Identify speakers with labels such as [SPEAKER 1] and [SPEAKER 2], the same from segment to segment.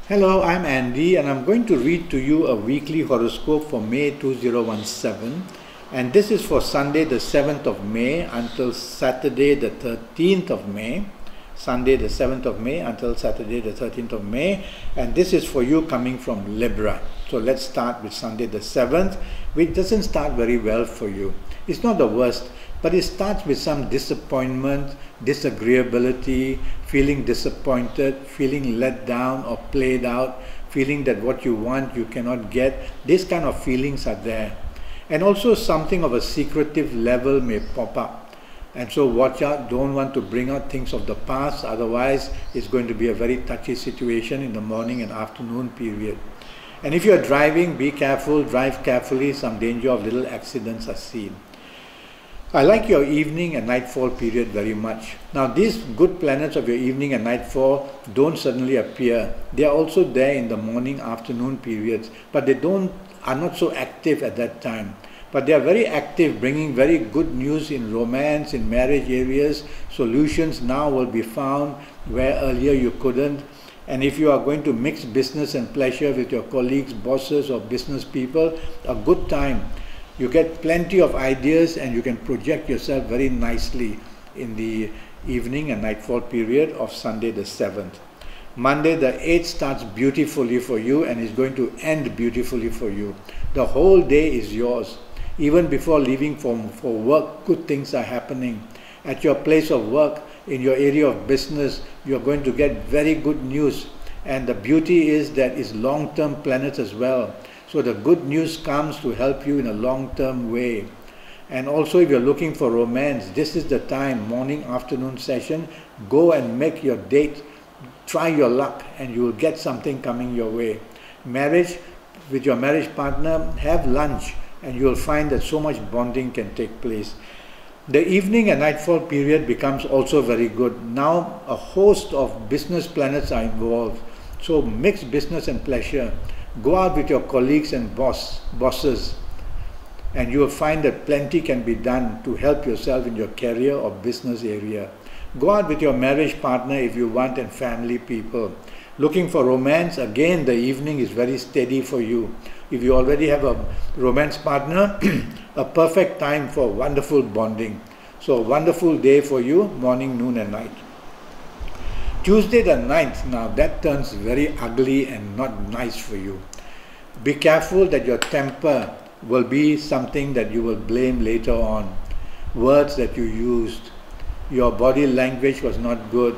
[SPEAKER 1] Hello, I'm Andy and I'm going to read to you a weekly horoscope for May 2017, and this is for Sunday the 7th of May until Saturday the 13th of May. Sunday the 7th of May until Saturday the 13th of May, and this is for you coming from Libra. So let's start with Sunday the 7th, which doesn't start very well for you. It's not the worst, but it starts with some disappointment, disagreeability, feeling disappointed, feeling let down or played out, feeling that what you want you cannot get. These kind of feelings are there. And also something of a secretive level may pop up. And so watch out, don't want to bring out things of the past, otherwise it's going to be a very touchy situation in the morning and afternoon period. And if you're driving, be careful, drive carefully, some danger of little accidents are seen. I like your evening and nightfall period very much. Now these good planets of your evening and nightfall don't suddenly appear. They are also there in the morning, afternoon periods, but they are not so active at that time. But they are very active, bringing very good news in romance, in marriage areas. Solutions now will be found where earlier you couldn't. And if you are going to mix business and pleasure with your colleagues, bosses or business people, a good time. You get plenty of ideas and you can project yourself very nicely in the evening and nightfall period of Sunday the 7th. Monday the 8th starts beautifully for you and is going to end beautifully for you. The whole day is yours. Even before leaving for work, good things are happening. At your place of work, in your area of business, you're going to get very good news. And the beauty is that it's long-term planets as well. So the good news comes to help you in a long-term way. And also if you're looking for romance, this is the time, morning, afternoon session, go and make your date, try your luck and you will get something coming your way. Marriage, with your marriage partner, have lunch and you will find that so much bonding can take place. The evening and nightfall period becomes also very good. Now a host of business planets are involved. So mix business and pleasure. Go out with your colleagues and bosses and you will find that plenty can be done to help yourself in your career or business area. Go out with your marriage partner if you want and family people. Looking for romance, again the evening is very steady for you. If you already have a romance partner, a perfect time for wonderful bonding. So a wonderful day for you, morning, noon and night. Tuesday the 9th, now that turns very ugly and not nice for you. Be careful that your temper will be something that you will blame later on. Words that you used, your body language was not good,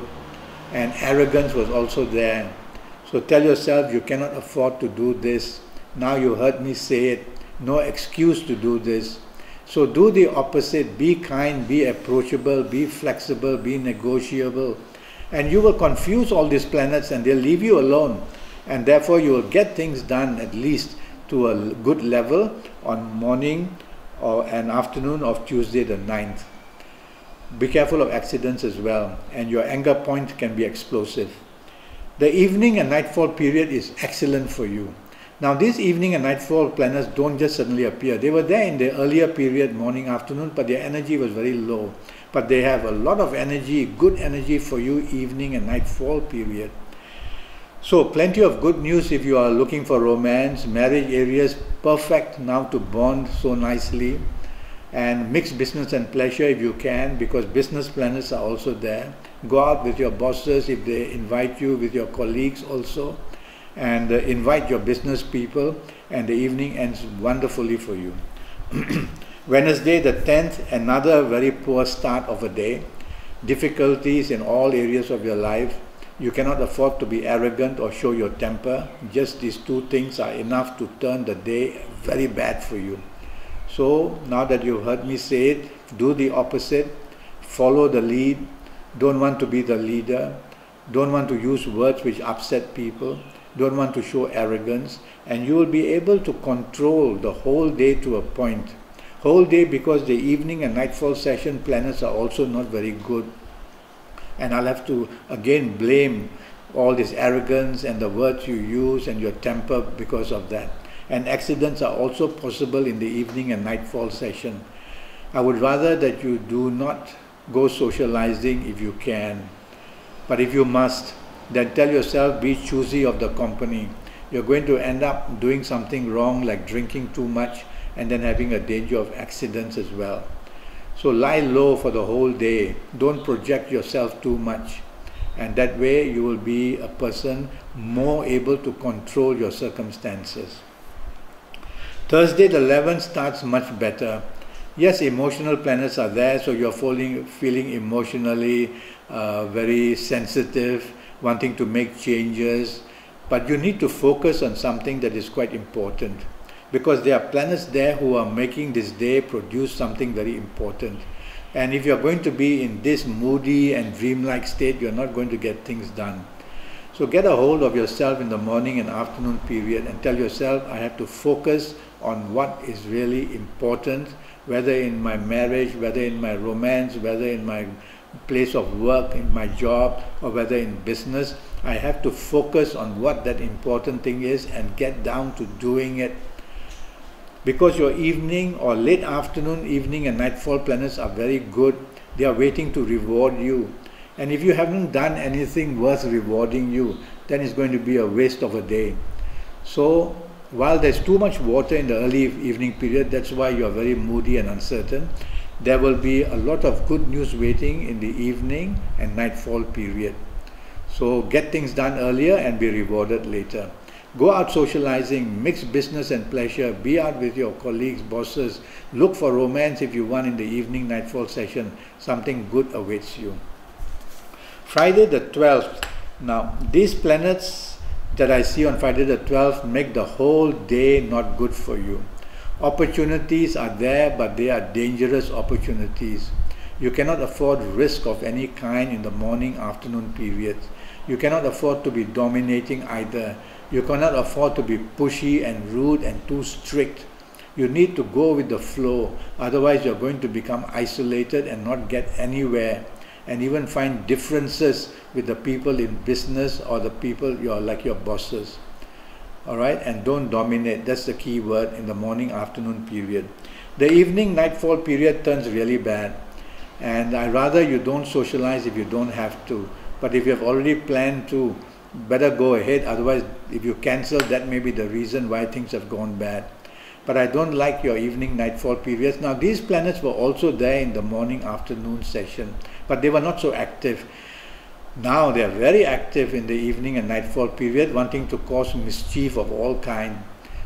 [SPEAKER 1] and arrogance was also there. So tell yourself you cannot afford to do this. Now you heard me say it, no excuse to do this. So do the opposite, be kind, be approachable, be flexible, be negotiable. And you will confuse all these planets and they'll leave you alone. And therefore you will get things done at least to a good level on morning and afternoon of Tuesday the 9th. Be careful of accidents as well, and your anger point can be explosive. The evening and nightfall period is excellent for you. Now these evening and nightfall planets don't just suddenly appear. They were there in the earlier period, morning, afternoon, but their energy was very low. But they have a lot of energy, good energy for you, evening and nightfall period. So plenty of good news if you are looking for romance, marriage areas, perfect now to bond so nicely. And mix business and pleasure if you can, because business planets are also there. Go out with your bosses if they invite you, with your colleagues also, and invite your business people, and the evening ends wonderfully for you. Wednesday the 10th, another very poor start of a day. Difficulties in all areas of your life. You cannot afford to be arrogant or show your temper. Just these two things are enough to turn the day very bad for you. So now that you've heard me say it, do the opposite, follow the lead, don't want to be the leader, don't want to use words which upset people, don't want to show arrogance, and you will be able to control the whole day to a point. Whole day, because the evening and nightfall session planets are also not very good. And I'll have to again blame all this arrogance and the words you use and your temper because of that. And accidents are also possible in the evening and nightfall session. I would rather that you do not go socializing if you can. But if you must, then tell yourself, be choosy of the company. You're going to end up doing something wrong, like drinking too much and then having a danger of accidents as well. So lie low for the whole day. Don't project yourself too much. And that way you will be a person more able to control your circumstances. Thursday the 11th starts much better. Yes, emotional planets are there, so you're feeling emotionally very sensitive, wanting to make changes, but you need to focus on something that is quite important, because there are planets there who are making this day produce something very important. And if you're going to be in this moody and dreamlike state, you're not going to get things done. So get a hold of yourself in the morning and afternoon period and tell yourself, I have to focus on what is really important, whether in my marriage, whether in my romance, whether in my place of work, in my job, or whether in business. I have to focus on what that important thing is and get down to doing it. Because your evening or late afternoon, evening and nightfall planets are very good. They are waiting to reward you. And if you haven't done anything worth rewarding you, then it's going to be a waste of a day. So while there's too much water in the early evening period, that's why you're very moody and uncertain, there will be a lot of good news waiting in the evening and nightfall period. So get things done earlier and be rewarded later. Go out socializing, mix business and pleasure, be out with your colleagues, bosses, look for romance if you want in the evening nightfall session. Something good awaits you. Friday the 12th. Now, these planets that I see on Friday the 12th make the whole day not good for you. Opportunities are there, but they are dangerous opportunities. You cannot afford risk of any kind in the morning, afternoon periods. You cannot afford to be dominating either. You cannot afford to be pushy and rude and too strict. You need to go with the flow, otherwise you're going to become isolated and not get anywhere, and even find differences with the people in business or the people you're like your bosses. Alright, and don't dominate. That's the key word in the morning, afternoon period. The evening, nightfall period turns really bad, and I rather you don't socialize if you don't have to. But if you have already planned to, better go ahead. Otherwise, if you cancel, that may be the reason why things have gone bad. But I don't like your evening, nightfall periods. Now, these planets were also there in the morning, afternoon session, but they were not so active. Now they are very active in the evening and nightfall period, wanting to cause mischief of all kinds.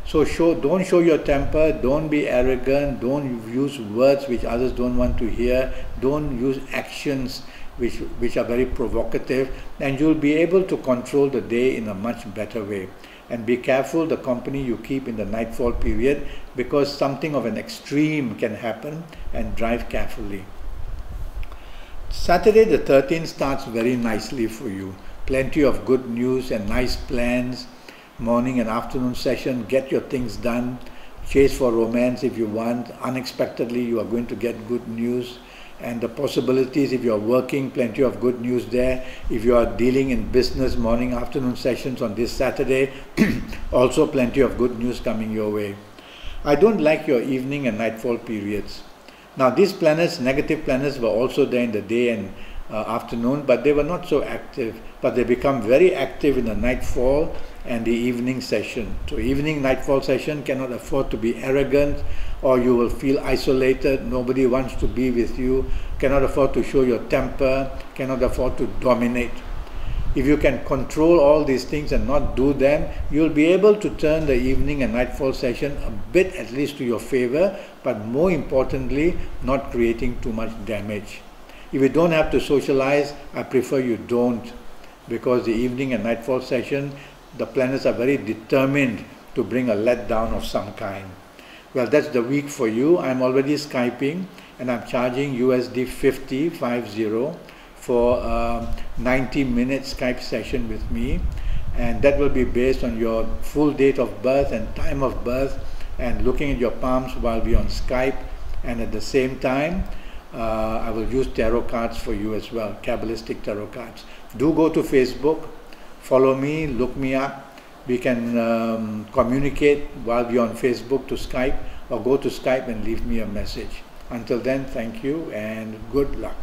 [SPEAKER 1] So don't show your temper, don't be arrogant, don't use words which others don't want to hear, don't use actions which are very provocative, and you'll be able to control the day in a much better way. And be careful the company you keep in the nightfall period, because something of an extreme can happen, and drive carefully. Saturday the 13th starts very nicely for you. Plenty of good news and nice plans. Morning and afternoon session, get your things done. Chase for romance if you want. Unexpectedly you are going to get good news. And the possibilities, if you are working, plenty of good news there. If you are dealing in business, morning, afternoon sessions on this Saturday, also plenty of good news coming your way. I don't like your evening and nightfall periods. Now these planets, negative planets, were also there in the day and afternoon, but they were not so active. But they become very active in the nightfall and the evening session. So evening, nightfall session cannot afford to be arrogant, or you will feel isolated, nobody wants to be with you, cannot afford to show your temper, cannot afford to dominate. If you can control all these things and not do them, you'll be able to turn the evening and nightfall session a bit at least to your favor, but more importantly, not creating too much damage. If you don't have to socialize, I prefer you don't, because the evening and nightfall session, the planets are very determined to bring a letdown of some kind. Well, that's the week for you. I'm already Skyping, and I'm charging USD 50 for a 90-minute Skype session with me, and that will be based on your full date of birth and time of birth, and looking at your palms while we're on Skype. And at the same time, I will use tarot cards for you as well, Kabbalistic tarot cards. Do go to Facebook, follow me, look me up. We can communicate while we're on Facebook to Skype, or go to Skype and leave me a message. Until then, thank you and good luck.